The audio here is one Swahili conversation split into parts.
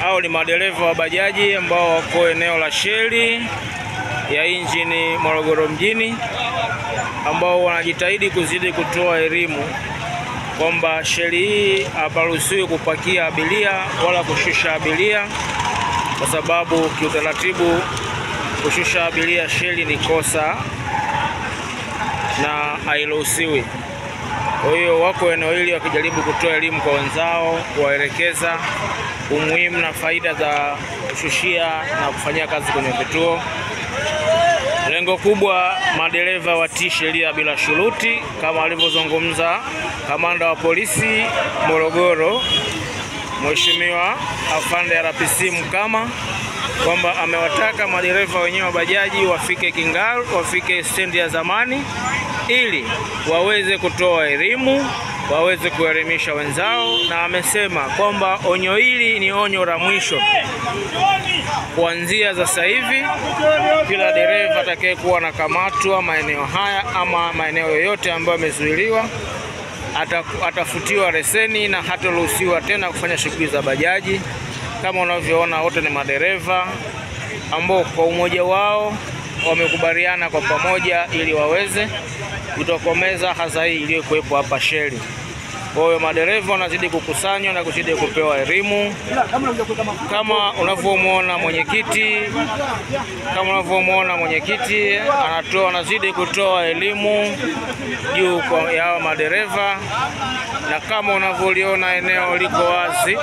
Hao ni madereva wa bajaji ambao wako eneo la sheli ya injini Morogoro mjini, ambao wanajitahidi kuzidi kutoa elimu kwamba sheli hii haparuhusiwi kupakia abiria wala kushusha abiria, kwa sababu kiutaratibu kushusha abiria sheli ni kosa na hairuhusiwi. Kwa hiyo wako eneo hili wakijaribu kutoa elimu kwa wenzao, kuwaelekeza umuhimu na faida za kushushia na kufanyia kazi kwenye vituo. Lengo kubwa, madereva watii sheria bila shuruti, kama alivyozungumza kamanda wa polisi Morogoro Mheshimiwa Afande RPC Mkama, kwamba amewataka madereva wenyewe wa bajaji wafike Kingalu, wafike stendi ya zamani ili waweze kutoa elimu, waweze kuelimisha wenzao, na amesema kwamba onyo hili ni onyo la mwisho. Kuanzia sasa hivi kila dereva atakayekuwa anakamatwa maeneo haya ama maeneo yoyote ambayo yamezuiliwa atafutiwa leseni na hataruhusiwa tena kufanya shughuli za bajaji. Kama unavyoona, wote ni madereva ambao kwa umoja wao wamekubaliana kwa pamoja ili waweze kutokomeza hasa hii iliyokuwepo hapa sheli. Kwa hiyo madereva wanazidi kukusanywa na kuzidi kupewa elimu, kama unavyomuona mwenyekiti anazidi kutoa elimu juu kwa ya madereva, na kama unavyoliona eneo liko wazi,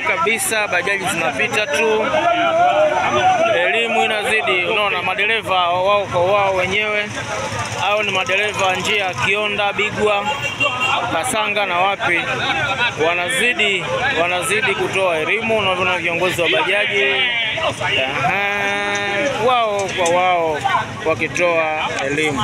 kabisa, bajaji zinapita tu, elimu inazidi. Unaona madereva wao kwa wao wenyewe, au ni madereva njia ya Kionda, Bigwa, Kasanga na wapi, wanazidi kutoa elimu. Unaona viongozi wa bajaji wao kwa wao wakitoa elimu.